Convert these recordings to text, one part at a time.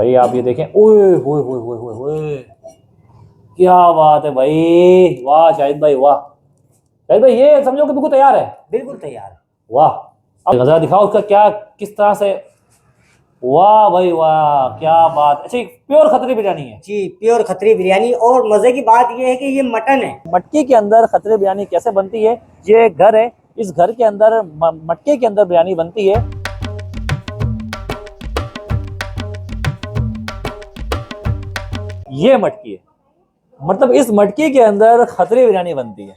भाई आप ये देखें, ओए होए होए होए होए होए, क्या बात है भाई, वाह शाहिद भाई वाह। शाहिद भाई ये समझो कि बिल्कुल तैयार है। बिल्कुल तैयार है। वाह, अब नजरा दिखाओ उसका क्या किस तरह से। वाह भाई वाह, क्या बात। अच्छा प्योर खतरी बिरयानी है। जी प्योर खतरी बिरयानी। और मजे की बात यह है कि ये मटन है। मटके के अंदर खतरे बिरयानी कैसे बनती है, ये घर है, इस घर के अंदर मटके के अंदर बिरयानी बनती है। ये मटकी है, मतलब इस मटकी के अंदर खतरे बिरयानी बनती है।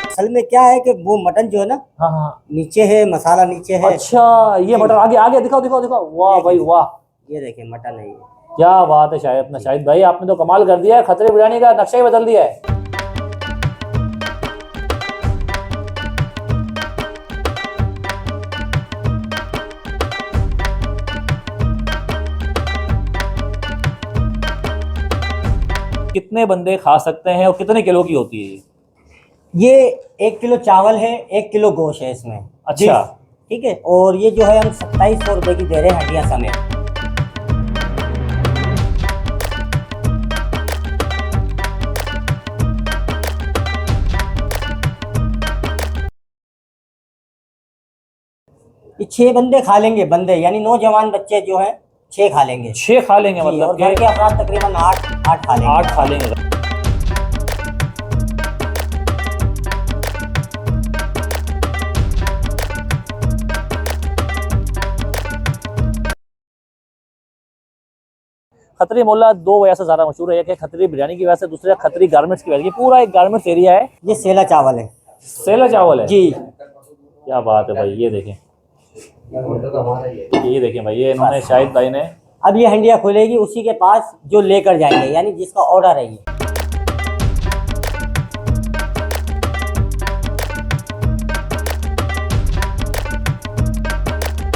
असल में क्या है कि वो मटन जो है ना, हाँ हाँ, नीचे है, मसाला नीचे है। अच्छा ये मटन आगे आगे दिखाओ दिखाओ दिखाओ, वाह भाई वाह, ये देखिए मटन है ये। क्या बात है शाहिद भाई, आपने तो कमाल कर दिया है, खतरे बिरयानी का नक्शा ही बदल दिया है। कितने बंदे खा सकते हैं और कितने किलो की होती है ये 1 किलो चावल है, 1 किलो गोश्त है इसमें। अच्छा, ठीक है। और ये जो है हम 2700 रुपए की दे रहे हैं हड्डियां समेत। ये 6 बंदे खा लेंगे, बंदे यानी नौजवान बच्चे जो है 6 खा लेंगे। 6 खा लेंगे जी, मतलब और घर के अफराद तकरीबन 8 खा लेंगे। 8 खा लेंगे। खतरी मोहल्ला दो वजह से ज्यादा मशहूर है, एक है खतरी बिरयानी की वजह से, दूसरा खतरी गारमेंट्स की वजह से। पूरा एक गारमेंट्स एरिया है। ये सेला चावल है। सेला चावल है जी। क्या बात है भाई, ये देखें, ये देखें भाई, ये इन्होंने शाहिद भाई ने। अब ये हंडिया खुलेगी उसी के पास जो लेकर जाएंगे, यानी जिसका ऑर्डर है ये।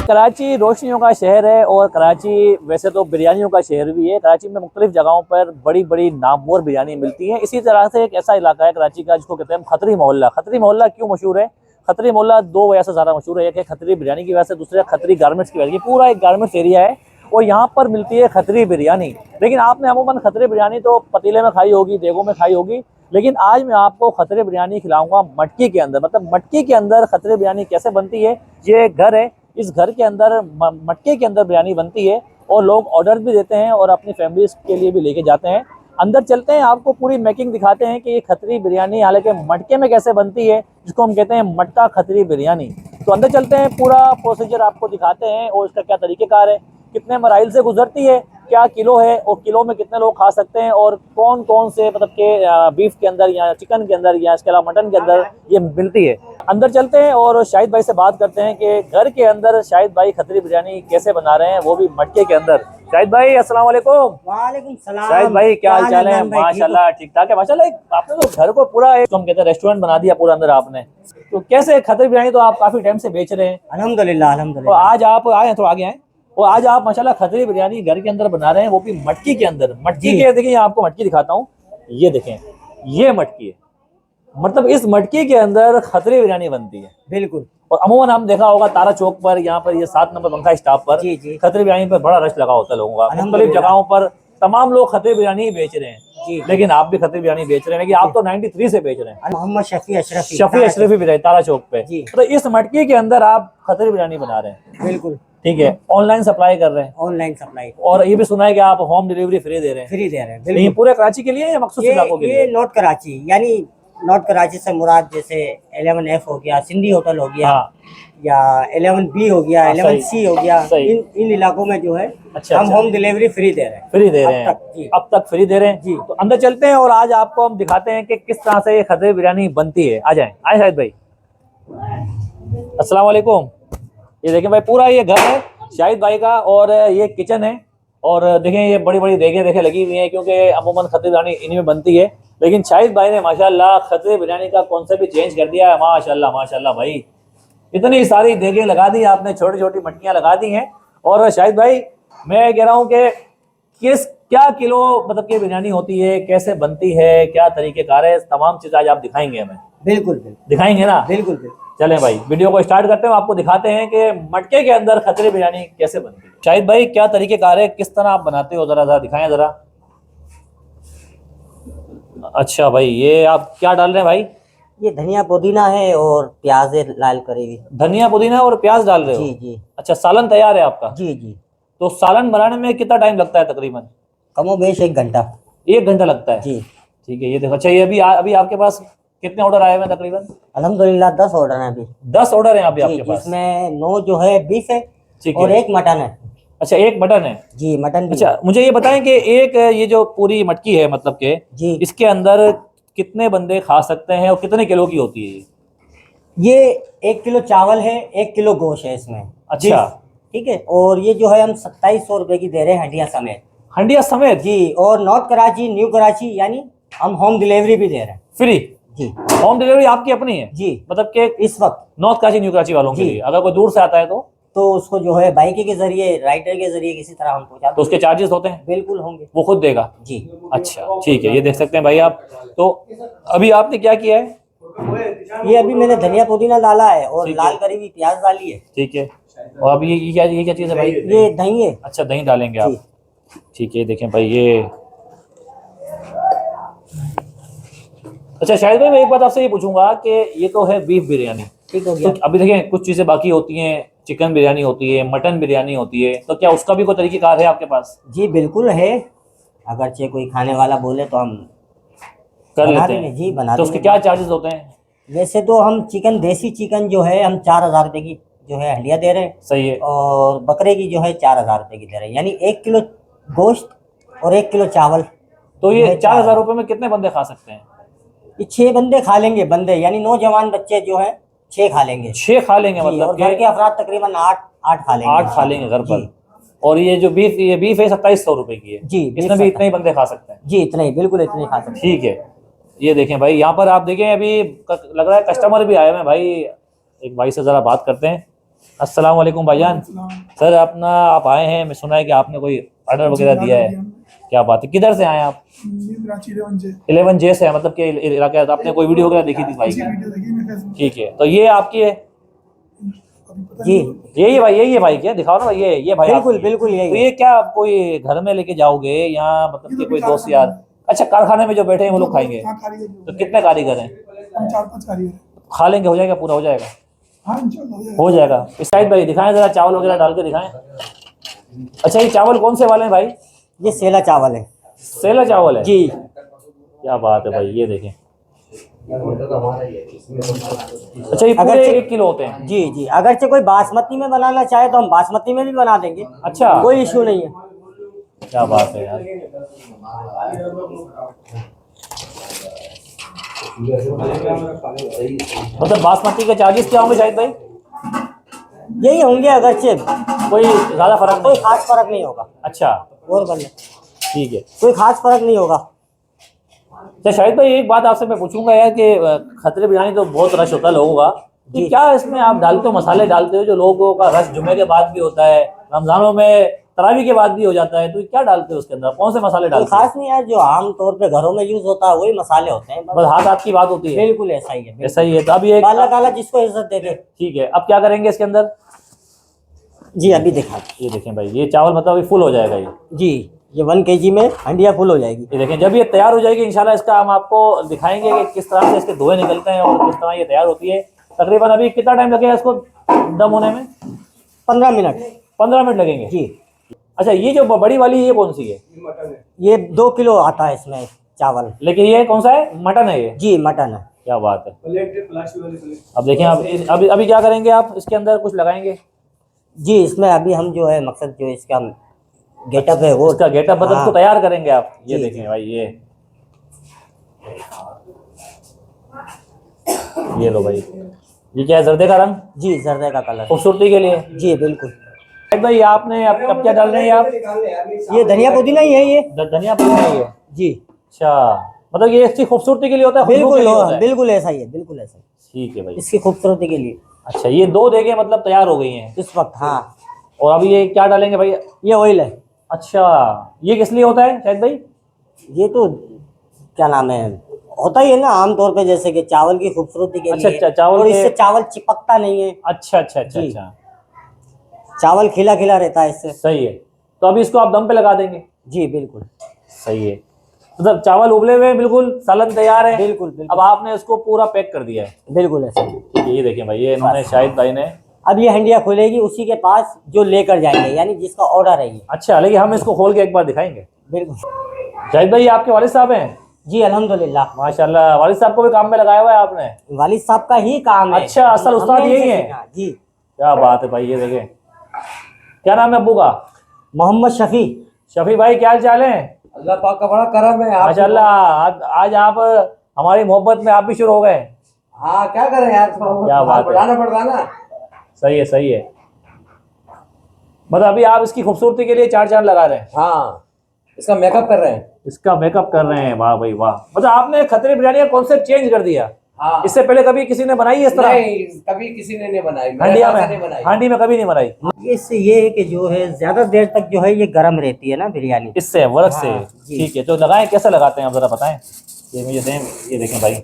कराची रोशनियों का शहर है और कराची वैसे तो बिरयानियों का शहर भी है। कराची में मुख्तलिफ जगहों पर बड़ी बड़ी नामवर बिरयानी मिलती है। इसी तरह से एक ऐसा इलाका है कराची का जिसको कहते हैं खतरी मोहल्ला। खतरी मोहल्ला क्यों मशहूर है? खतरी मोहल्ला दो वजह से ज़्यादा मशहूर है, एक है खतरी बिरयानी की वजह से, दूसरा खतरी गारमेंट्स की वजह से। पूरा एक गारमेंट्स एरिया है और यहाँ पर मिलती है खतरी बिरयानी। लेकिन आपने अमूमन खतरी बिरयानी तो पतीले में खाई होगी, देगों में खाई होगी, लेकिन आज मैं आपको खतरे बिरयानी खिलाऊंगा मटकी के अंदर। मतलब मटकी के अंदर खतरे बिरयानी कैसे बनती है। ये घर है, इस घर के अंदर मटके के अंदर बिरयानी बनती है और लोग ऑर्डर भी देते हैं और अपनी फैमिलीज के लिए भी लेके जाते हैं। अंदर चलते हैं, आपको पूरी मेकिंग दिखाते हैं कि ये खतरी बिरयानी हालांकि मटके में कैसे बनती है, जिसको हम कहते हैं मटका खतरी बिरयानी। तो अंदर चलते हैं, पूरा प्रोसीजर आपको दिखाते हैं और इसका क्या तरीक़ेकार है, कितने मराइल से गुजरती है, क्या किलो है और किलो में कितने लोग खा सकते हैं, और कौन कौन से मतलब के बीफ के अंदर या चिकन के अंदर या इसके अलावा मटन के अंदर ये मिलती है। अंदर चलते हैं और शाहिद भाई से बात करते हैं कि घर के अंदर शाहिद भाई खतरी बिरयानी कैसे बना रहे हैं, वो भी मटके के अंदर। शाहिद भाई अस्सलाम वालेकुम। वालेकुम सलाम। शाहिद भाई क्या हाल चाल है? माशाल्लाह ठीक ठाक है माशाल्लाह। आपने तो घर को पूरा एक हम कहते हैं रेस्टोरेंट बना दिया पूरा अंदर आपने। तो कैसे खतरी बिरयानी तो आप काफी टाइम से बेच रहे हैं। अल्हम्दुलिल्लाह और अल्हम्दुलिल्लाह। आज आप आए हैं, थोड़ा आगे आए, और आज आप माशाल्लाह खतरी बिरयानी घर के अंदर बना रहे हैं, वो भी मटकी के अंदर। मटकी के देखिए, आपको मटकी दिखाता हूँ, ये देखें, ये मटकी है। मतलब इस मटकी के अंदर खतरी बिरयानी बनती है। बिल्कुल। और अमूमन हम देखा होगा तारा चौक पर, यहाँ पर ये 7 नंबर पंखा स्टॉप पर जी जी। खतरी बिरयानी पर बड़ा रश लगा होता है लोगों का। मुख्तलिफ जगहों पर तमाम लोग खतरी बिरयानी ही बेच रहे हैं जी। लेकिन आप भी खतरी बिरयानी बेच रहे हैं, लेकिन आप तो 93 से बेच रहे हैं। मोहम्मद शफी अशरफी भी रहे तारा चौक पे। तो इस मटकी के अंदर आप खतरी बिरयानी बना रहे हैं। बिल्कुल ठीक है, ऑनलाइन सप्लाई कर रहे हैं। Online supply. और ये भी सुना है कि आप होम डिलीवरी फ्री दे रहे हैं। फ्री दे रहे हैं। तो ये पूरे कराची के लिए या मखसूस इलाकों के लिए? ये नॉर्थ कराची, यानी नॉर्थ कराची से मुराद जैसे 11F हो गया, सिंधी होटल हो गया, हाँ। या 11B हो गया, 11C हो गया, इन इलाकों में जो है हम होम डिलीवरी फ्री दे रहे हैं। फ्री दे रहे हैं अब तक फ्री दे रहे हैं जी। तो अंदर चलते हैं और आज आपको हम दिखाते हैं कि किस तरह से ये खतरे बिरयानी बनती है। आ जाए आए शाहिद भाई। अस्सलाम वालेकुम। ये देखें भाई, पूरा ये घर है शाहिद भाई का और ये किचन है। और देखें ये बड़ी बड़ी देखें लगी हुई हैं, क्योंकि अमूमन खतरे बिरयानी इन्हीं में बनती है। लेकिन शाहिद भाई ने माशाल्लाह खतरे बिरयानी का कॉन्सेप्ट भी चेंज कर दिया है। माशाल्लाह माशाल्लाह भाई, इतनी सारी देखें लगा दी आपने, छोटी छोटी मटकियां लगा दी हैं। और शाहिद भाई मैं कह रहा हूँ कि क्या किलो मतलब की बिरयानी होती है, कैसे बनती है, क्या तरीकेकार है, तमाम चीज़ आज आप दिखाएंगे हमें? बिल्कुल दिखाएंगे ना? बिल्कुल। चलें भाई वीडियो को स्टार्ट करते हैं, आपको दिखाते हैं कि मटके के अंदर खतरी बिरयानी कैसे बनती है। शाहिद भाई क्या तरीकेकार है, किस तरह आप बनाते हो, जरा जरा दिखाएं जरा। अच्छा भाई ये आप क्या डाल रहे हैं भाई? ये धनिया पुदीना है और प्याज है लाल करी हुई। धनिया पुदीना और प्याज डाल रहे हो? जी जी। अच्छा सालन तैयार है आपका? जी जी। तो सालन बनाने में कितना टाइम लगता है तकरीबन? कमोबेश 1 घंटा। 1 घंटा लगता है? जी ठीक है ये देखो। अच्छा ये अभी आपके पास कितने ऑर्डर आए हुए हैं तकरीबन? अल्हम्दुलिल्लाह 10 ऑर्डर हैं अभी। 10 ऑर्डर हैं अभी जी, आपके पास? जिसमें 9 जो है बीफ है ठीक और है। 1 मटन है। अच्छा 1 मटन है? जी मटन भी अच्छा है। मुझे ये बताएं कि एक ये जो पूरी मटकी है मतलब के जी इसके अंदर कितने बंदे खा सकते हैं और कितने किलो की होती है ये 1 किलो चावल है, 1 किलो गोश्त है इसमें। अच्छा। बीफ, ठीक है। और ये जो है हम 2700 रुपए की दे रहे हैं हड्डियां समेत। हंडिया समेत? जी। और नॉर्थ कराची न्यू कराची यानी हम होम डिलीवरी भी दे रहे हैं। फ्री? जी। होम डिलीवरी आपकी अपनी है? जी। मतलब कि इस वक्त नॉर्थ कराची न्यू कराची वालों के जी। लिए, अगर कोई दूर से आता है तो उसको जो है बाइक के जरिए राइडर के जरिए किसी तरह हम पहुंचा तो उसके चार्जेस होते हैं? बिल्कुल होंगे। वो खुद देगा? जी। अच्छा ठीक है ये देख सकते हैं भाई आप। तो अभी आपने क्या किया है? ये अभी मैंने धनिया पुदीना डाला है और ठीक लाल है। करी हुई प्याज डाली है। ठीक है। और अभी ये क्या चीज़ है भाई? ये दही है। अच्छा दही डालेंगे आप? जी। ठीक है देखें भाई ये। अच्छा शाहिद भाई मैं एक बात आपसे ये पूछूंगा कि ये तो है बीफ बिरयानी, ठीक हो तो गया। अभी देखें कुछ चीज़ें बाकी होती हैं, चिकन बिरयानी होती है, मटन बिरयानी होती है, तो क्या उसका भी कोई तरीक़ेकार है आपके पास? जी बिल्कुल है। अगरचे कोई खाने वाला बोले तो हम कर बना लेते देंगे। हैं? जी बना तो उसके देंगे। क्या चार्जेस होते हैं? वैसे तो हम चिकन देसी चिकन जो है हम 4000 रुपए की जो है हंडिया दे रहे हैं। सही है। और बकरे की जो है 4000 रुपए की दे रहे हैं, यानी 1 किलो गोश्त और 1 किलो चावल। तो ये है 4000 रुपये में कितने बंदे खा सकते हैं? ये 6 बंदे खा लेंगे, बंदे यानी नौजवान बच्चे जो है 6 खा लेंगे। 6 खा लेंगे जी, मतलब और घर के अफराद तकरीबन 8 खा लेंगे। 8 खा लेंगे घर पर। जी। और ये जो बीफ है 2700 रुपये की है? जी, बीफ इसमें भी 2700। इतने ही बंदे खा सकते हैं? जी इतने ही, बिल्कुल इतने ही खा सकते हैं। ठीक है। ये देखें भाई यहाँ पर आप देखें अभी लग रहा है कस्टमर भी आए हुए हैं भाई। एक भाई से ज़रा बात करते हैं। अस्सलाम वालेकुम भाईजान। सर आप आए हैं, मैं सुना है कि आपने कोई ऑर्डर वगैरह दिया है, क्या बात है, किधर से आए आप? 11J से है, मतलब कि इलाके आपने कोई वीडियो वगैरह देखी थी भाई? ठीक है तो ये आपकी है? जी यही है भाई क्या? दिखाओ ना भाई ये भाई बिल्कुल आपकी है। बिल्कुल यही तो है। ये क्या कोई घर में लेके जाओगे या मतलब कि कोई दोस्त यार? अच्छा कारखाने में जो बैठे हैं वो लोग खाएंगे? तो कितने कारीगर हैं? 4-5 कारीगर। खा लेंगे, हो जाएगा, पूरा हो जाएगा? हाँ इंशाल्लाह हो जाएगा। शाहिद भाई दिखाएं जरा, चावल वगैरह डाल के दिखाएं। अच्छा ये चावल कौन से वाले हैं भाई? ये सेला चावल है। सेला चावल है? जी। क्या बात है भाई, ये देखें। अच्छा ये पूरे 1 किलो होते हैं? जी जी। अगरचे कोई बासमती में बनाना चाहे तो हम बासमती में भी बना देंगे। अच्छा कोई इशू नहीं है। क्या बात है यार। मतलब बासमती के चार्जेस क्या होंगे शाहिद भाई? यही होंगे अगरचे, कोई ज़्यादा फर्क कोई नहीं? खास फर्क नहीं होगा। अच्छा और बल्ले ठीक है। कोई खास फर्क नहीं होगा। अच्छा शाहिद भाई एक बात आपसे मैं पूछूंगा यार कि खतरे बिरयानी तो बहुत रश होता है लोगों का, कि जी। क्या इसमें आप डालते हो, मसाले डालते हो जो लोगों का रश जुमे के बाद भी होता है, रमजानों में तरावी के बाद भी हो जाता है, तो क्या डालते हो उसके अंदर, कौन से मसाले कोई डालते हो? खास नहीं यार, जो आम तौर पे घरों में यूज होता है वही मसाले होते हैं। बस हाथ हाथ की बात होती है? बिल्कुल ऐसा ही है। ऐसा ही है। तो अभी एक अल्लाह ताला जिसको इज्जत दे दे। ठीक है, अब क्या करेंगे इसके अंदर? जी अभी दिखा। ये देखें भाई, ये चावल मतलब अभी फुल हो जाएगा ये? जी ये 1 kg में हंडिया फुल हो जाएगी। ये देखें जब ये तैयार हो जाएगी इंशाल्लाह इसका हम आपको दिखाएंगे कि किस तरह से इसके धुएं निकलते हैं और किस तरह ये तैयार होती है। तकरीबन अभी कितना टाइम लगेगा इसको दम होने में? 15 मिनट। 15 मिनट लगेंगे? जी। अच्छा ये जो बड़ी वाली ये कौन सी है? ये 2 किलो आता है इसमें चावल। लेकिन ये कौन सा है, मटन है ये? जी मटन है। क्या बात है। अब देखें आप अभी क्या करेंगे आप इसके अंदर, कुछ लगाएंगे? जी इसमें अभी हम जो है मकसद जो इसका गेटअप है वो उसका गेटअप मतलब उसको तैयार करेंगे आप? ये जी, देखें भाई ये लो भाई, ये क्या है, जर्दे का रंग? जी जर्दे का कलर। खूबसूरती के लिए? जी बिल्कुल। भाई आपने अब क्या डाल रहे हैं आप? ये धनिया पुदीना ही है ये। धनिया पुदीना ही है? जी। अच्छा मतलब ये इसकी खूबसूरती के लिए होता है, खुशबू के लिए होता है? बिल्कुल ऐसा ही है, बिल्कुल ऐसा ही। ठीक है भाई, इसकी खूबसूरती के लिए। अच्छा ये 2 देगे मतलब तैयार हो गई हैं इस वक्त? हाँ। और अभी ये क्या डालेंगे भाई? ये ऑयल है। अच्छा ये किस लिए होता है शाहिद भाई? ये तो क्या नाम है, होता ही है ना आमतौर पे, जैसे कि चावल की खूबसूरती के अच्छा लिए। अच्छा, चावल और के- इससे चावल चिपकता नहीं है। अच्छा अच्छा अच्छा जी। अच्छा, चावल खिला खिला रहता है इससे। सही है। तो अभी इसको आप दम पे लगा देंगे? जी बिल्कुल। सही है। मतलब चावल उबले हुए हैं, बिल्कुल सालन तैयार है। बिल्कुल बिल्कुल। अब आपने इसको पूरा पैक कर दिया है। बिल्कुल ऐसा। ये देखिए भाई, ये इन्होंने शाहिद भाई ने। अब ये हंडिया खुलेगी उसी के पास जो लेकर जाएंगे, यानी जिसका ऑर्डर है ये। अच्छा, लेकिन हम इसको खोल के एक बार दिखाएंगे। बिल्कुल। शाहिद भाई, ये आपके वालिद साहब हैं? जी अल्हम्दुलिल्लाह। माशाल्लाह, वालिद साहब को भी काम में लगाया हुआ है आपने? वालिद साहब का ही काम है। अच्छा, असल उस्ताद हमने यही इनसे है? सीखा। जी। क्या बात है भाई, ये देखें। क्या नाम है अब्बू का? मोहम्मद शफी। शफी भाई, क्या हाल चाल है? अल्लाह पाक का बड़ा करम है। माशाल्लाह, आज आप हमारी मोहब्बत में आप भी शुरू हो गए। हाँ, क्या करें यार, क्या बात है। बढ़ाना पड़ता ना। सही है सही है। मतलब अभी आप इसकी खूबसूरती के लिए चार चांद लगा रहे हैं? हाँ, इसका मेकअप कर रहे हैं। इसका मेकअप कर रहे हैं, वाह भाई वाह। मतलब आपने खतरे बिरयानी का कॉन्सेप्ट चेंज कर दिया। हाँ, इससे पहले कभी किसी ने बनाई है इस तरह? नहीं, कभी किसी ने नहीं बनाई, मेरे हांडिया हाथ से नहीं में, बनाई। हांडी में कभी नहीं बनाई? इससे ये है कि जो है ज्यादा देर तक जो है ये गर्म रहती है ना बिरयानी। इससे वर्क से? हाँ, जी। ठीक है, तो लगाएं, कैसे लगाते हैं आप जरा बताएं। ये मुझे दें, ये देखें भाई।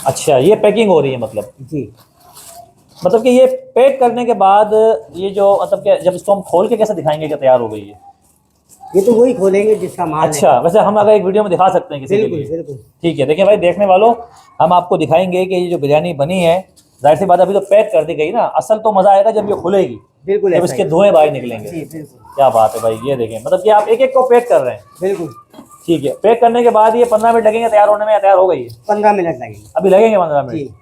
अच्छा, ये पैकिंग हो रही है मतलब? जी। मतलब कि ये पैक करने के बाद ये जो मतलब कि जब इसको हम खोल के कैसे दिखाएंगे कि तैयार हो गई है? ये तो वही खोलेंगे जिसका माल है। अच्छा, वैसे हम अगर एक वीडियो में दिखा सकते हैं किसी के बिल्कुल लिए? बिल्कुल। ठीक है, देखिए भाई, देखने वालों, हम आपको दिखाएंगे कि ये जो बिरयानी बनी है, जाहिर सी बात अभी तो पैक कर दी गई ना, असल तो मजा आएगा जब ये खुलेगी, बिल्कुल जब ऐसा इसके ही। धुएं बाहर निकलेंगे। जी बिल्कुल। क्या बात है भाई, ये देखें, मतलब कि आप एक एक को पैक कर रहे हैं। बिल्कुल। ठीक है, पैक करने के बाद ये 15 मिनट लगेंगे तैयार होने में, या तैयार हो गई है? 15 मिनट लगेंगे। अभी लगेंगे 15 जी। मिनट।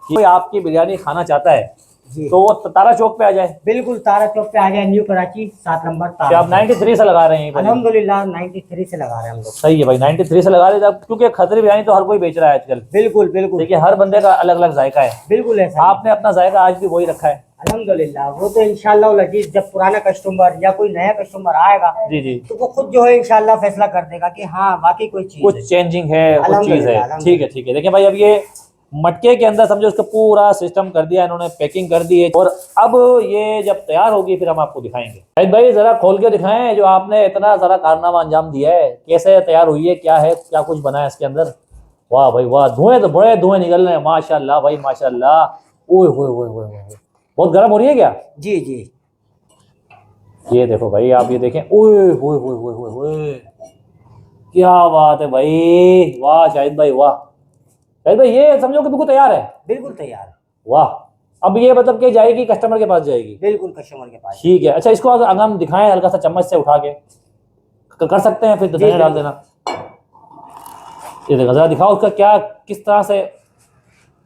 कोई आपकी बिरयानी खाना चाहता है जी तो वो तारा चौक पे आ जाए? बिल्कुल, तारा चौक पे आ जाए, न्यू कराची 7 नंबर क्या तारा। आप 93 से लगा रहे हैं? अल्हम्दुलिल्लाह 93 से लगा रहे हैं हम लोग। सही है भाई, 93 से लगा रहे हैं, क्योंकि खतरी बिरयानी तो हर कोई बेच रहा है आजकल। बिल्कुल बिल्कुल। देखिए, हर बंदे का अलग अलग जायका है। बिल्कुल ऐसा ही। आपने अपना जायका आज भी वही रखा है। अल्हम्दुलिल्लाह, वो तो इंशाल्लाह लजीज, जब पुराना कस्टमर या कोई नया कस्टमर आएगा जी जी, तो वो खुद जो है इंशाल्लाह फैसला कर देगा कि हाँ वाकई कोई चीज कुछ है। चेंजिंग है, कुछ चीज है। अल्हम्दुलिल्लाह, ठीक है ठीक है। देखिए भाई, अब ये मटके के अंदर समझो उसका पूरा सिस्टम कर दिया इन्होंने, पैकिंग कर दी है, और अब ये जब तैयार होगी फिर हम आपको दिखाएंगे। शाहिद भाई, जरा खोल के दिखाएं, जो आपने इतना सारा कारनामा अंजाम दिया है, कैसे तैयार हुई है, क्या है, क्या कुछ बना है इसके अंदर? वाह भाई वाह, धुएं तो बड़े धुएं निकल रहे हैं, माशाल्लाह भाई माशाल्लाह। ओए होए होए होए होए, बहुत गर्म हो रही है क्या? जी जी। ये देखो भाई, आप ये देखें, ओए होए होए होए होए होए, क्या बात है भाई, वाह शाहिद भाई वाह। शाहिद भाई, ये समझो कि बिल्कुल तैयार है? बिल्कुल तैयार है। वाह। अब ये मतलब कि जाएगी कस्टमर के पास जाएगी? बिल्कुल कस्टमर के पास। ठीक है। अच्छा, इसको अगर हम दिखाएं हल्का सा चम्मच से उठा के, कर सकते हैं? फिर जी, धनिया डाल देना। ये देखो, जरा दिखाओ उसका क्या, किस तरह से।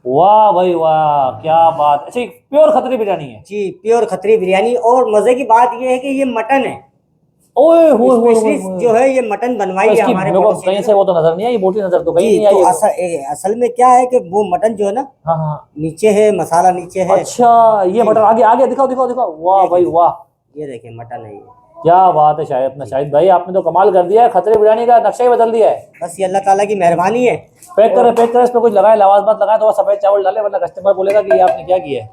वाह भाई वाह, क्या बात। अच्छा, प्योर खतरी बिरयानी है? जी प्योर खतरी बिरयानी, और मजे की बात ये है कि ये मटन है। ओए होए होए स्पेशलिस्ट जो है ये मटन बनवाई है इसकी हमारे मेरे को पड़ोसी कहीं ने। से वो तो नजर नहीं आई, बोटी नजर तो कहीं जी, नहीं आई तो है वो। असल में क्या है कि वो मटन जो है ना, हाँ हाँ। नीचे है, मसाला नीचे है। अच्छा, ये मटर आगे आगे दिखाओ दिखाओ दिखाओ। वाह भाई वाह, ये देखिए मटन है ये। क्या बात है शाहिद, अपना शाहिद भाई, आपने तो कमाल कर दिया है, खतरे बिरयानी का नक्शा ही बदल दिया है। बस ये अल्लाह ताला की मेहरबानी है। पैक करे इस पे कुछ लगाए, लवाज मत लगाए, तो सफेद चावल डाले, वरना कस्टमर बोलेगा कि ये आपने क्या किया है।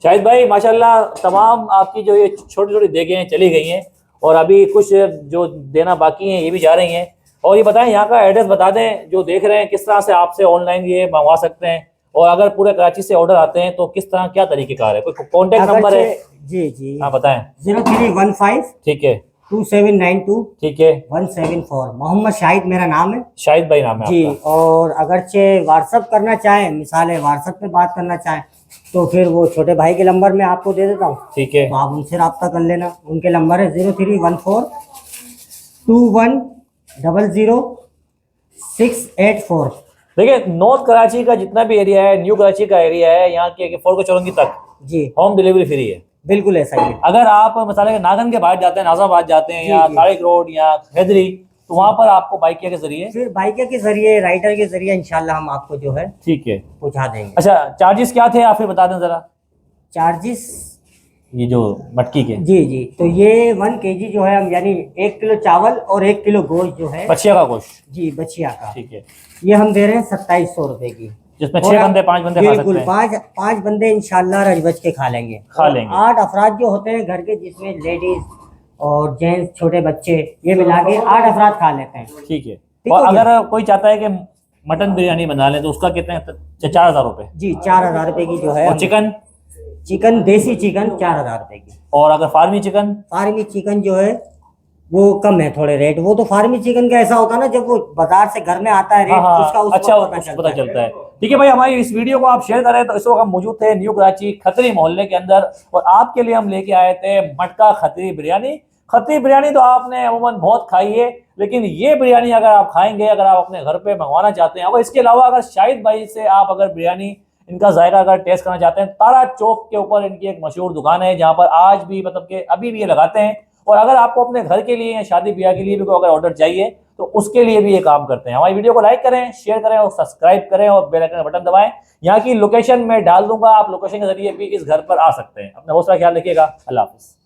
शाहिद भाई माशाल्लाह, तमाम आपकी जो ये छोटी छोटी देखें चली गई हैं, और अभी कुछ जो देना बाकी हैं ये भी जा रही हैं। और ये बताएं, यहाँ का एड्रेस बता दें, जो देख रहे हैं किस तरह से आपसे ऑनलाइन ये मंगवा सकते हैं, और अगर पूरे कराची से ऑर्डर आते हैं तो किस तरह, क्या तरीकेकार है, कोई कॉन्टेक्ट नंबर है? जी जी हाँ बताएं। 0315 ठीक है 2792 ठीक है। 174। मोहम्मद शाहिद मेरा नाम है। शाहिद भाई नाम है जी, आपका? और अगरचे व्हाट्सअप करना चाहें, मिसाल है व्हाट्सअप पे बात करना चाहें, तो फिर वो छोटे भाई के नंबर मैं आपको दे देता हूँ, ठीक है। तो आप उनसे रब्ता कर लेना। उनके नंबर है 0314 2100 684। देखिए, नॉर्थ कराची का जितना भी एरिया है, न्यू कराची का एरिया है, यहाँ के फोर्ट चौरंगी तक जी होम डिलीवरी फ्री है। बिल्कुल ऐसा ही है। अगर आप मिसाल नागन के बाहर जाते हैं, नाजाबाद जाते हैं, जी, या जी। तारिक रोड या हैदरी, तो वहाँ पर आपको बाइकिया के जरिए? फिर बाइक के जरिए, राइडर के जरिए इंशाल्लाह हम आपको जो है ठीक है। पहुंचा देंगे। अच्छा, चार्जेस क्या थे आप फिर बता दें जरा, चार्जेस? ये जो मटकी के? जी जी, तो ये 1 kg जो है हम, यानी 1 किलो चावल और 1 किलो गोश्त जो है, बछिया का गोश्त? जी बछिया का, ठीक है। ये हम दे रहे हैं 2700 रुपए की, जिसमें और 6 आप- बंदे 5 बंदे खा सकते बिल्कुल, हैं? पाँच बंदे इंशाल्लाह रज बज के खा लेंगे। खा लेंगे। 8 अफराद जो होते हैं घर के, जिसमें लेडीज और जेंट्स छोटे बच्चे ये मिला के 8 अफराद खा लेते हैं। ठीक है। ठीक और हो गया। अगर कोई चाहता है कि मटन बिरयानी बना ले तो उसका कितने? 4,000 रुपए। जी 4,000 रुपए की जो है। और चिकन? चिकन देसी चिकन 4,000 रुपए की। और अगर फार्मी चिकन? फार्मी चिकन जो है वो कम है थोड़े रेट। वो तो फार्मी चिकन का ऐसा होता है ना, जब वो बाजार से घर में आता है रेट, हाँ, उसका उस अच्छा वक्त पता चलता है। ठीक है भाई, हमारी इस वीडियो को आप शेयर करें। तो इस वक्त हम मौजूद थे न्यू कराची खतरी मोहल्ले के अंदर और आपके लिए हम लेके आए थे मटका खतरी बिरयानी। खतरी बिरयानी तो आपने अमूमन बहुत खाई है, लेकिन ये बिरयानी अगर आप खाएंगे, अगर आप अपने घर पे मंगवाना चाहते हैं, और इसके अलावा अगर शाहिद भाई से आप अगर बिरयानी इनका जायका अगर टेस्ट करना चाहते हैं, तारा चौक के ऊपर इनकी एक मशहूर दुकान है जहां पर आज भी मतलब कि अभी भी ये लगाते हैं। और अगर आपको अपने घर के लिए या शादी ब्याह के लिए भी कोई अगर ऑर्डर चाहिए तो उसके लिए भी ये काम करते हैं। हमारी वीडियो को लाइक करें, शेयर करें और सब्सक्राइब करें और बेल आइकन का बटन दबाएं। यहाँ की लोकेशन में डाल दूंगा, आप लोकेशन के जरिए भी इस घर पर आ सकते हैं। अपना बहुत सारा ख्याल रखिएगा। अल्लाह हाफिज़।